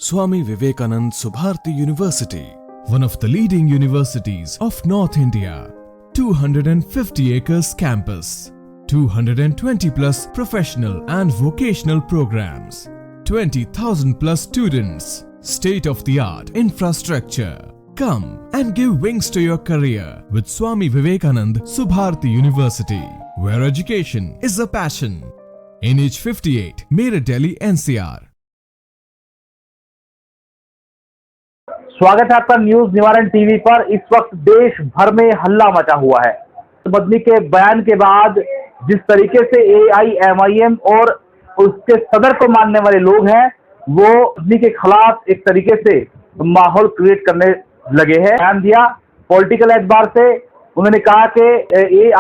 Swami Vivekanand Subharti University, one of the leading universities of North India. 250 acres campus, 220 plus professional and vocational programs, 20,000 plus students, state-of-the-art infrastructure. Come and give wings to your career with Swami Vivekanand Subharti University, where education is a passion. NH58, Meerut, Delhi, NCR. स्वागत है आपका news निवारण TV पर। इस वक्त देश भर में हल्ला मचा हुआ है। मदनी के बयान के बाद जिस तरीके से AIMIM और उसके सदर को मानने वाले लोग हैं वो मदनी के खिलाफ एक तरीके से माहौल क्रिएट करने लगे हैं। बयान दिया पॉलिटिकल एतबार से। उन्होंने कहा कि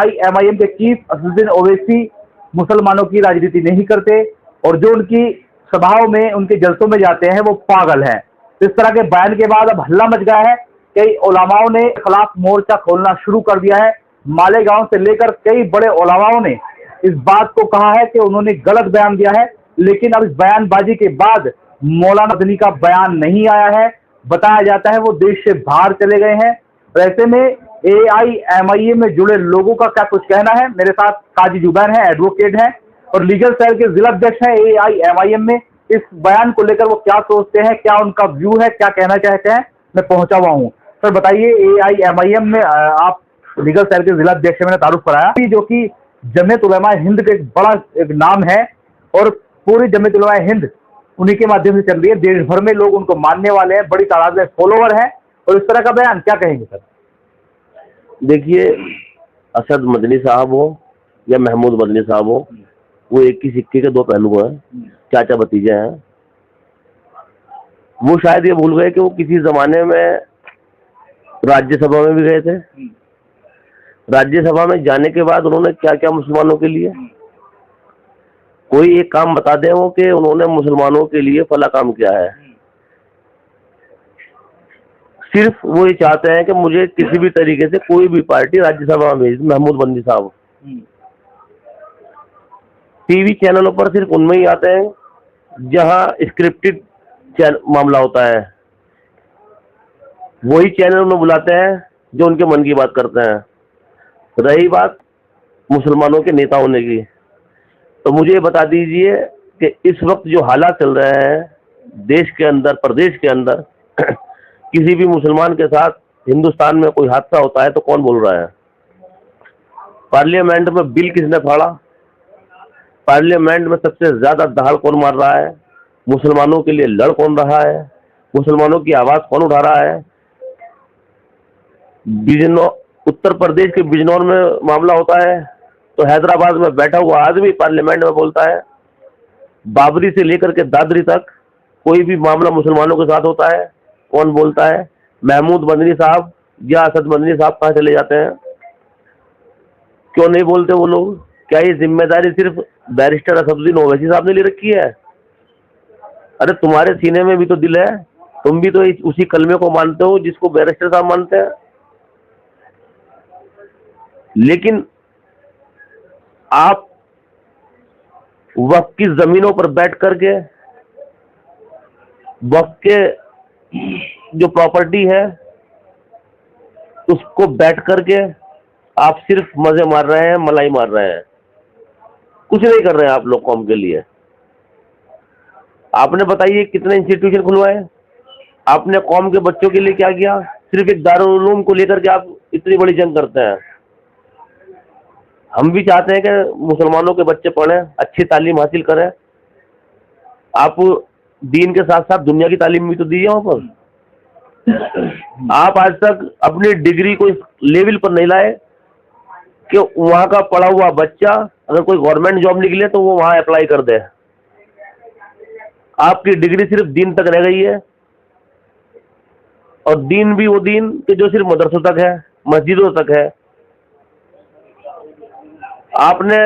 AIMIM के चीफ असदुद्दीन ओवैसी मुसलमानों की राजनीति नहीं करते और जो उनकी सभाओं में उनके जलसों में जाते हैं वो पागल हैं। इस तरह के बयान के बाद अब हल्ला मच गया है। कई उलमाओं ने खिलाफ मोर्चा खोलना शुरू कर दिया है। मालेगांव से लेकर कई बड़े उलमाओं ने इस बात को कहा है कि उन्होंने गलत बयान दिया है, लेकिन अब इस बयानबाजी के बाद मौलाना मदनी का बयान नहीं आया है। बताया जाता है वो देश से बाहर चले गए हैं। तो ऐसे में AIMIM में जुड़े लोगों का क्या कुछ कहना है। मेरे साथ काजी जुबैर हैं, एडवोकेट हैं और लीगल सेल के जिला अध्यक्ष हैं AIMIM में। इस बयान को लेकर वो क्या सोचते हैं, क्या उनका व्यू है, क्या कहना चाहते हैं, मैं पहुंचा हुआ हूं। सर बताइए, AIMIM में आप लीगल सेल के जिला अध्यक्ष मैंने तारुफ कराया जो कि जमीयत उलमा हिंद का एक बड़ा एक नाम है और पूरी जमीयत उलमा हिंद उन्हीं के माध्यम से चल रही है। देश भर में लोग उनको मानने वाले हैं, बड़ी तादाद में फॉलोवर हैं और इस तरह का बयान क्या कहेंगे सर? देखिए, असद मदनी साहब हो या महमूद मदनी साहब हो, वो एक ही सिक्के के दो पहलू हैं, चाचा भतीजे हैं। वो शायद ये भूल गए कि वो किसी जमाने में राज्यसभा में भी गए थे। राज्यसभा में जाने के बाद उन्होंने क्या क्या मुसलमानों के लिए, कोई एक काम बता दें वो कि उन्होंने मुसलमानों के लिए फला काम किया है। सिर्फ वो ये चाहते हैं कि मुझे किसी भी तरीके से कोई भी पार्टी राज्यसभा में, महमूद मदनी साहब टीवी चैनलों पर सिर्फ उनमें ही आते हैं जहां स्क्रिप्टेड मामला होता है। वही चैनल उन्हें बुलाते हैं जो उनके मन की बात करते हैं। रही बात मुसलमानों के नेता होने की, तो मुझे बता दीजिए कि इस वक्त जो हालात चल रहे हैं देश के अंदर, प्रदेश के अंदर, किसी भी मुसलमान के साथ हिंदुस्तान में कोई हादसा होता है तो कौन बोल रहा है? पार्लियामेंट में बिल किसने फाड़ा? पार्लियामेंट में सबसे ज्यादा दहाड़ कौन मार रहा है? मुसलमानों के लिए लड़ कौन रहा है? मुसलमानों की आवाज कौन उठा रहा है? उत्तर प्रदेश के बिजनौर में मामला होता है तो हैदराबाद में बैठा हुआ आदमी पार्लियामेंट में बोलता है। बाबरी से लेकर के दादरी तक कोई भी मामला मुसलमानों के साथ होता है, कौन बोलता है? महमूद मदनी साहब या असद मदनी साहब कहाँ चले जाते हैं? क्यों नहीं बोलते वो लोग? क्या ये जिम्मेदारी सिर्फ बैरिस्टर असदुद्दीन ओवैसी साहब ने ले रखी है? अरे तुम्हारे सीने में भी तो दिल है, तुम भी तो उसी कलमे को मानते हो जिसको बैरिस्टर साहब मानते हैं। लेकिन आप वक्त की जमीनों पर बैठ करके वक्त के जो प्रॉपर्टी है उसको बैठ करके आप सिर्फ मजे मार रहे हैं, मलाई मार रहे हैं, कुछ नहीं कर रहे हैं आप लोग कौम के लिए। आपने बताइए कितने इंस्टीट्यूशन खुलवाए? आपने कौम के बच्चों के लिए क्या किया? सिर्फ एक दारुल उलूम को लेकर के आप इतनी बड़ी जंग करते हैं। हम भी चाहते हैं कि मुसलमानों के बच्चे पढ़ें, अच्छी तालीम हासिल करें। आप दीन के साथ साथ दुनिया की तालीम भी तो दी है वहां पर। आप आज तक अपनी डिग्री को इस लेवल पर नहीं लाए कि वहां का पढ़ा हुआ बच्चा अगर कोई गवर्नमेंट जॉब निकले तो वो वहां अप्लाई कर दे। आपकी डिग्री सिर्फ दीन तक रह गई है और दीन भी वो दीन कि जो सिर्फ मदरसों तक है, मस्जिदों तक है। आपने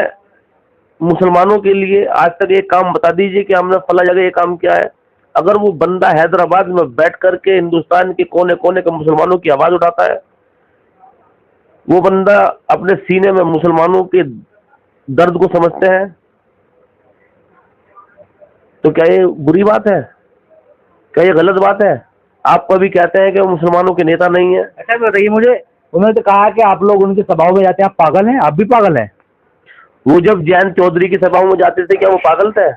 मुसलमानों के लिए आज तक एक काम बता दीजिए कि हमने फला जगह ये काम किया है। अगर वो बंदा हैदराबाद में बैठ करके हिंदुस्तान के कोने कोने के मुसलमानों की आवाज उठाता है, वो बंदा अपने सीने में मुसलमानों के दर्द को समझते हैं, तो क्या ये बुरी बात है? क्या ये गलत बात है? आप कभी कहते हैं कि वो मुसलमानों के नेता नहीं है? अच्छा बताइए मुझे, उन्होंने तो कहा कि आप लोग उनकी सभाओं में जाते हैं, आप पागल हैं? आप भी पागल हैं? वो जब जैन चौधरी की सभाओं में जाते थे क्या वो पागल थे?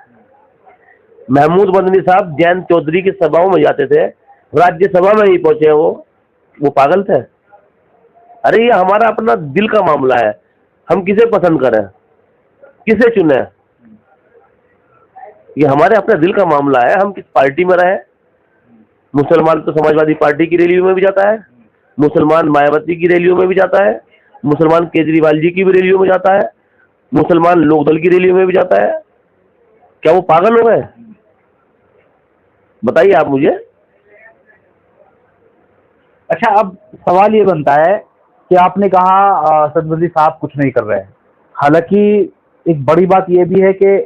महमूद मदनी साहब जैन चौधरी की सभाओं में जाते थे, राज्यसभा में ही पहुंचे वो पागल थे? अरे ये हमारा अपना दिल का मामला है, हम किसे पसंद करें, किसे चुने, ये हमारे अपने दिल का मामला है, हम किस पार्टी में रहे। मुसलमान तो समाजवादी पार्टी की रैलियों में भी जाता है, मुसलमान मायावती की रैलियों में भी जाता है, मुसलमान केजरीवाल जी की भी रैलियों में जाता है, मुसलमान लोकदल की रैलियों में भी जाता है। क्या वो पागल हो गए? बताइए आप मुझे। अच्छा, अब सवाल ये बनता है कि आपने कहा सदबदी साहब कुछ नहीं कर रहे हैं, हालांकि एक बड़ी बात यह भी है कि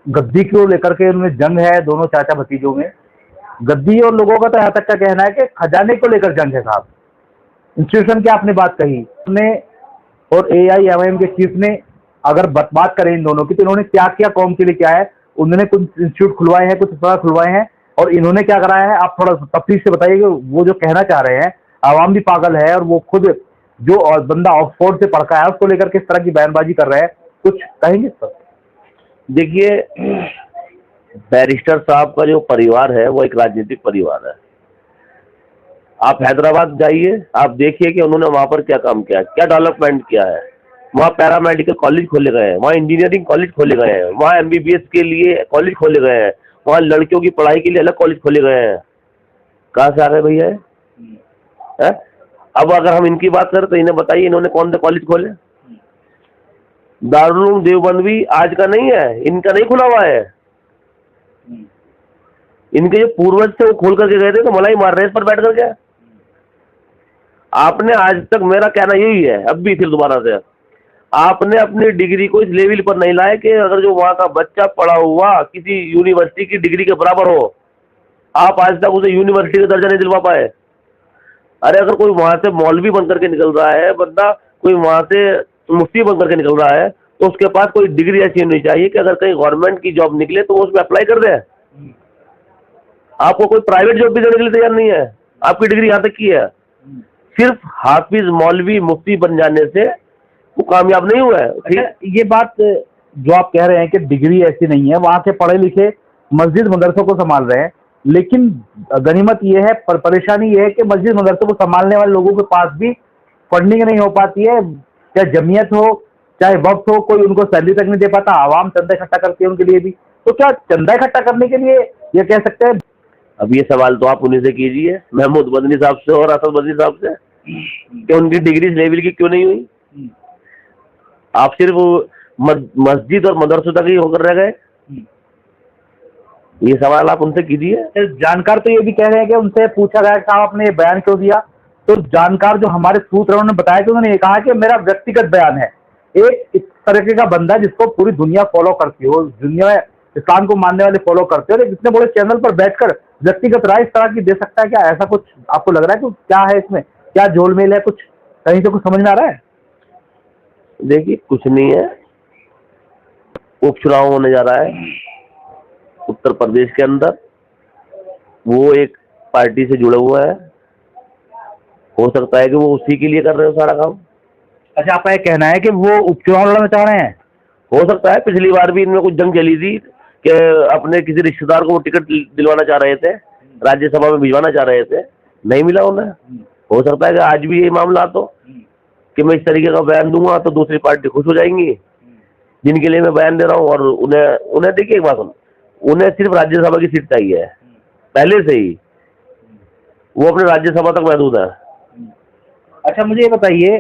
गद्दी को लेकर के उनमें जंग है दोनों चाचा भतीजों में। गद्दी और लोगों का तो यहाँ तक का कहना है कि खजाने को लेकर जंग है साहब। इंस्टीट्यूशन की आपने बात कही ने और AIMIM के चीफ ने अगर बात करें इन दोनों की, तो इन्होंने क्या किया कौम के लिए, क्या है उन्होंने कुछ इंस्टीट्यूट खुलवाए हैं, कुछ अस्पताल खुलवाए हैं, और इन्होंने क्या कराया है? आप थोड़ा तफसील से बताइए कि वो जो कहना चाह रहे हैं आवाम भी पागल है और वो खुद जो बंदा ऑक्सफोर्ड से पढ़ का है उसको लेकर किस तरह की बयानबाजी कर रहे हैं, कुछ कहेंगे सर? देखिए, बैरिस्टर साहब का जो परिवार है वो एक राजनीतिक परिवार है। आप हैदराबाद जाइए, आप देखिए कि उन्होंने वहां पर क्या काम किया, क्या डेवलपमेंट किया है। वहाँ पैरामेडिकल कॉलेज खोले गए हैं, वहाँ इंजीनियरिंग कॉलेज खोले गए हैं, वहाँ MBBS के लिए कॉलेज खोले गए हैं, वहाँ लड़कियों की पढ़ाई के लिए अलग कॉलेज खोले गए हैं। कहाँ से आ गए भैया है? अब अगर हम इनकी बात करें तो इन्हें बताइए इन्होंने कौन से कॉलेज खोले? दारुल उलूम देवबंद भी आज का नहीं है, इनका नहीं खुला हुआ है। इनके जो पूर्वज थे वो खोल करके गए थे तो मलाई मार रहे इस पर बैठ करके। आपने आज तक, मेरा कहना यही है अब भी फिर दोबारा से, आपने अपनी डिग्री को इस लेवल पर नहीं लाए कि अगर जो वहां का बच्चा पढ़ा हुआ किसी यूनिवर्सिटी की डिग्री के बराबर हो, आप आज तक उसे यूनिवर्सिटी का दर्जा नहीं दिलवा पाए। अरे अगर कोई वहां से मौलवी बन करके निकल रहा है बंदा, कोई वहां से मुफ्ती बन करके निकल रहा है, तो उसके पास कोई डिग्री ऐसी होनी चाहिए कि अगर कहीं गवर्नमेंट की जॉब निकले तो वो उसमें अप्लाई कर दे। आपको कोई प्राइवेट जॉब भी देने के लिए तैयार नहीं है, आपकी डिग्री यहाँ तक की है। सिर्फ हाफिज मौलवी मुफ्ती बन जाने से वो कामयाब नहीं हुआ है। अच्छा, ये बात जो आप कह रहे हैं कि डिग्री ऐसी नहीं है, वहां के पढ़े लिखे मस्जिद मदरसों को संभाल रहे हैं, लेकिन गनीमत ये है, परेशानी ये है कि मस्जिद मदरसों को संभालने वाले लोगों के पास भी फंडिंग नहीं हो पाती है। चाहे जमीयत हो चाहे वक्फ हो, कोई उनको सैलरी तक नहीं दे पाता, आवाम चंदा इकट्ठा करती है उनके लिए भी। तो क्या चंदा इकट्ठा करने के लिए ये कह सकते हैं? अब ये सवाल तो आप उन्हीं से कीजिए, महमूद मदनी साहब से और असद मदनी साहब से, कि उनकी डिग्री इस लेवल की क्यों नहीं हुई। आप सिर्फ मस्जिद और मदरसों तक ही होकर रह गए, ये सवाल आप उनसे कीजिए। जानकार तो ये भी कह रहे हैं कि उनसे पूछा गया साहब आपने ये बयान क्यों दिया, तो जानकार जो हमारे सूत्र है उन्होंने बताया कि उन्होंने ये कहा कि मेरा व्यक्तिगत बयान है। एक इस तरीके का बंदा जिसको पूरी दुनिया फॉलो करती हो, दुनिया में इस्लाम को मानने वाले फॉलो करते हो, इतने बड़े चैनल पर बैठकर व्यक्तिगत राय इस तरह की दे सकता है क्या? ऐसा कुछ आपको लग रहा है कि क्या है इसमें, क्या झोलमेल है, कुछ कहीं से कुछ समझ में आ रहा है? देखिए कुछ नहीं है, उपचुनाव होने जा रहा है उत्तर प्रदेश के अंदर, वो एक पार्टी से जुड़ा हुआ है, हो सकता है कि वो उसी के लिए कर रहे हो सारा काम। अच्छा, आपका ये कहना है कि वो उपचुनाव लड़ना चाह रहे हैं? हो सकता है, पिछली बार भी इनमें कुछ जंग चली थी कि अपने किसी रिश्तेदार को वो टिकट दिलवाना चाह रहे थे, राज्यसभा में भिजवाना चाह रहे थे, नहीं मिला उन्हें। हो सकता है कि आज भी ये मामला तो कि मैं इस तरीके का बयान दूंगा तो दूसरी पार्टी खुश हो जाएंगी जिनके लिए मैं बयान दे रहा हूँ। और उन्हें देखिए एक बात, उन्हें सिर्फ राज्यसभा की सीट चाहिए है, पहले से ही वो अपने राज्यसभा तक महदूद है। अच्छा, मुझे ये बताइए,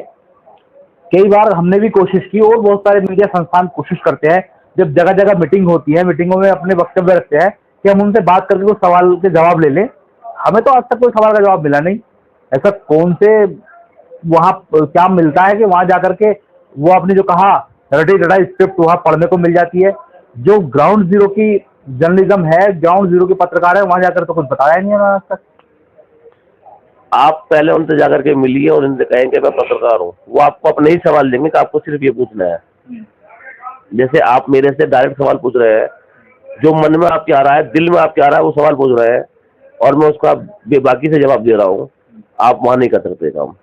कई बार हमने भी कोशिश की और बहुत सारे मीडिया संस्थान कोशिश करते हैं, जब जगह जगह मीटिंग होती है, मीटिंगों में अपने वक्तव्य रखते हैं कि हम उनसे बात करके कुछ सवाल के जवाब ले लें। हमें तो आज तक कोई सवाल का जवाब मिला नहीं। ऐसा कौन से वहाँ क्या मिलता है कि वहाँ जाकर के वो आपने जो कहा रटी रटाई स्क्रिप्ट वहाँ पढ़ने को मिल जाती है? जो ग्राउंड जीरो की जर्नलिज्म है, ग्राउंड जीरो के पत्रकार है, वहाँ जाकर तो कुछ बताया नहीं है आज तक। आप पहले उनसे जाकर के मिलिए और उनसे कहें कि मैं पत्रकार हूँ, वो आपको अपने ही सवाल देंगे कि आपको सिर्फ ये पूछना है। जैसे आप मेरे से डायरेक्ट सवाल पूछ रहे हैं, जो मन में आपके आ रहा है, दिल में आपके आ रहा है, वो सवाल पूछ रहे हैं, और मैं उसका बेबाकी से जवाब दे रहा हूँ। आप वहाँ नहीं कर सकते काम।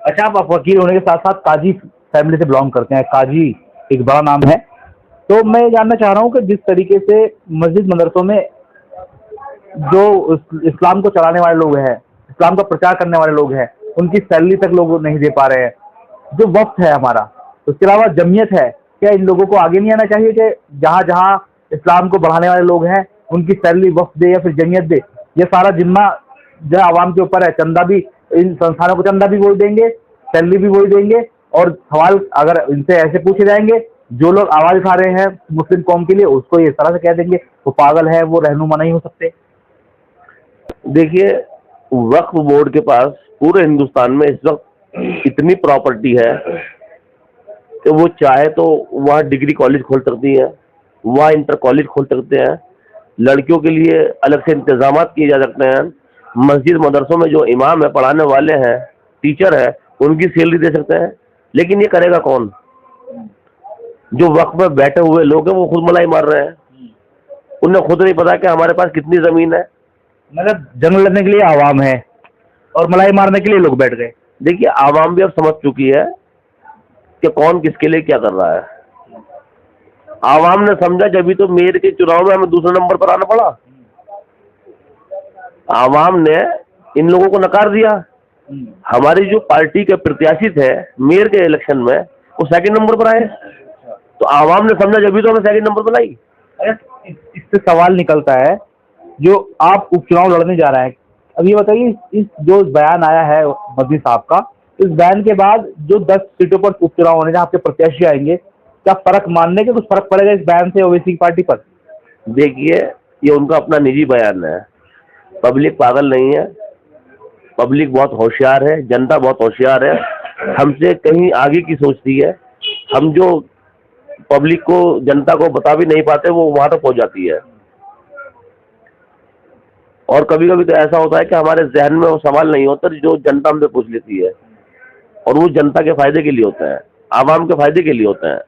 अच्छा, आप वकील होने के साथ साथ काजी फैमिली से बिलोंग करते हैं, काजी एक बड़ा नाम है, तो मैं ये जानना चाह रहा हूँ कि जिस तरीके से मस्जिद मदरसों में जो इस्लाम को चलाने वाले लोग हैं, इस्लाम का प्रचार करने वाले लोग हैं, उनकी सैलरी तक लोग नहीं दे पा रहे हैं। जो वक्त है हमारा, उसके अलावा जमीयत है, क्या इन लोगों को आगे नहीं आना चाहिए कि जहाँ जहाँ इस्लाम को बढ़ाने वाले लोग हैं उनकी सैलरी वक्त दे या फिर जमीयत दे? ये सारा जिम्मा जो आवाम के ऊपर है। चंदा भी, इन संस्थानों को चंदा भी वही देंगे, सैलरी भी वही देंगे, और सवाल अगर इनसे ऐसे पूछे जाएंगे, जो लोग आवाज उठा रहे हैं मुस्लिम कौम के लिए, उसको इस तरह से कह देंगे वो पागल है, वो रहनुमा नहीं हो सकते। देखिए, वक्फ बोर्ड के पास पूरे हिंदुस्तान में इस वक्त इतनी प्रॉपर्टी है कि वो चाहे तो वहाँ डिग्री कॉलेज खोल सकती है, वहाँ इंटर कॉलेज खोल सकते हैं, लड़कियों के लिए अलग से इंतजाम किए जा सकते हैं, मस्जिद मदरसों में जो इमाम है, पढ़ाने वाले हैं, टीचर है, उनकी सैलरी दे सकते हैं। लेकिन ये करेगा कौन? जो वक्त में बैठे हुए लोग हैं वो खुद मलाई मार रहे हैं। उन्हें खुद नहीं पता कि हमारे पास कितनी जमीन है। मतलब जंग लड़ने के लिए आवाम है और मलाई मारने के लिए लोग बैठ गए। देखिए, आवाम भी अब समझ चुकी है कि कौन किसके लिए क्या कर रहा है। आवाम ने समझा जब तो मेयर के चुनाव में हमें दूसरे नंबर पर आना पड़ा। आवाम ने इन लोगों को नकार दिया। हमारी जो पार्टी के प्रत्याशी थे मेयर के इलेक्शन में, वो सेकंड नंबर पर आए, तो आवाम ने समझा जब तो हमें सेकंड नंबर पर लाई। इससे सवाल निकलता है, जो आप उपचुनाव लड़ने जा रहे हैं, अब ये बताइए, इस जो बयान आया है मदनी साहब का, इस बयान के बाद जो 10 सीटों पर उपचुनाव होने जहाँ आपके प्रत्याशी आएंगे, क्या फर्क मानने के कुछ फर्क पड़ेगा इस बयान से ओवैसी पार्टी पर? देखिए, ये उनका अपना निजी बयान है। पब्लिक पागल नहीं है, पब्लिक बहुत होशियार है, जनता बहुत होशियार है, हमसे कहीं आगे की सोचती है। हम जो पब्लिक को, जनता को बता भी नहीं पाते, वो वहां तक पहुंच जाती है। और कभी कभी तो ऐसा होता है कि हमारे जहन में वो सवाल नहीं होता जो जनता हमसे पूछ लेती है, और वो जनता के फायदे के लिए होता है, आवाम के फायदे के लिए होता है।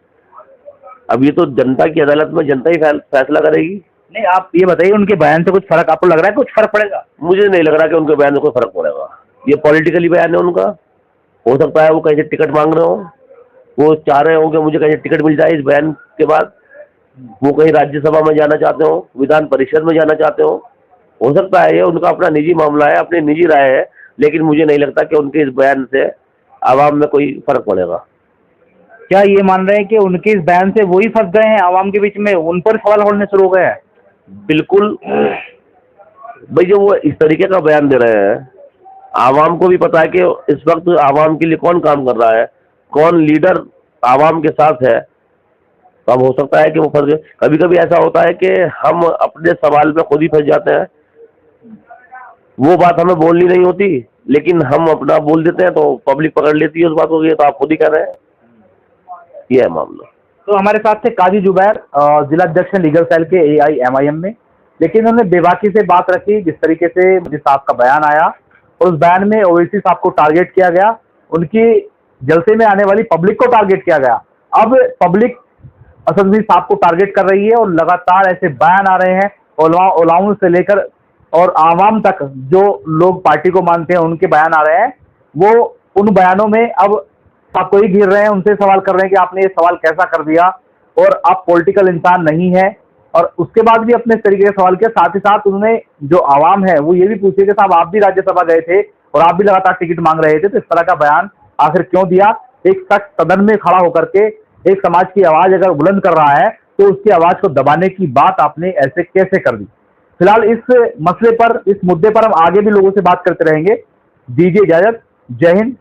अब ये तो जनता की अदालत में जनता ही फैसला करेगी। नहीं, आप ये बताइए, उनके बयान से कुछ फर्क आपको लग रहा है, कुछ फर्क पड़ेगा? मुझे नहीं लग रहा कि उनके बयान से कोई फर्क पड़ेगा। ये पॉलिटिकली बयान है उनका। हो सकता है वो कहीं से टिकट मांग रहे हो, वो चाह रहे हो कि मुझे कहीं से टिकट मिल जाए इस बयान के बाद, वो कहीं राज्यसभा में जाना चाहते हो, विधान परिषद में जाना चाहते हो सकता है। ये उनका अपना निजी मामला है, अपनी निजी राय है, लेकिन मुझे नहीं लगता कि उनके इस बयान से आवाम में कोई फर्क पड़ेगा। क्या ये मान रहे हैं कि उनके इस बयान से वही फंस गए हैं आवाम के बीच में, उन पर सवाल उठने शुरू हो गए हैं? बिल्कुल भाई, जो वो इस तरीके का बयान दे रहे हैं, आवाम को भी पता है कि इस वक्त आवाम के लिए कौन काम कर रहा है, कौन लीडर आवाम के साथ है। तो अब हो सकता है कि वो फंस गए। कभी कभी ऐसा होता है कि हम अपने सवाल में खुद ही फंस जाते हैं। वो बात हमें बोलनी नहीं होती, लेकिन हम अपना बोल देते हैं तो पब्लिक पकड़ लेती है उस बात को। ये तो आप खुद ही कह रहे हैं, ये है मामला। तो हमारे साथ थे काजी जुबैर, जिला अध्यक्ष हैं लीगल सेल के AIMIM में, लेकिन उन्होंने बेबाकी से बात रखी। जिस तरीके से मुझे साहब का बयान आया और उस बयान में ओवैसी साहब को टारगेट किया गया, उनकी जलसे में आने वाली पब्लिक को टारगेट किया गया। अब पब्लिक असद साहब को टारगेट कर रही है और लगातार ऐसे बयान आ रहे हैं उलाओं से लेकर और आवाम तक, जो लोग पार्टी को मानते हैं उनके बयान आ रहे हैं। वो उन बयानों में अब आपको ही घिर रहे हैं, उनसे सवाल कर रहे हैं कि आपने ये सवाल कैसा कर दिया और आप पॉलिटिकल इंसान नहीं है। और उसके बाद भी अपने तरीके से सवाल किया। साथ ही साथ उन्होंने जो आवाम है वो ये भी पूछे कि साहब आप भी राज्यसभा गए थे और आप भी लगातार टिकट मांग रहे थे, तो इस तरह का बयान आखिर क्यों दिया? एक शख्स सदन में खड़ा होकर के एक समाज की आवाज अगर बुलंद कर रहा है तो उसकी आवाज को दबाने की बात आपने ऐसे कैसे कर दी? फिलहाल इस मसले पर, इस मुद्दे पर हम आगे भी लोगों से बात करते रहेंगे। दीजिए इजाजत। जय हिंद,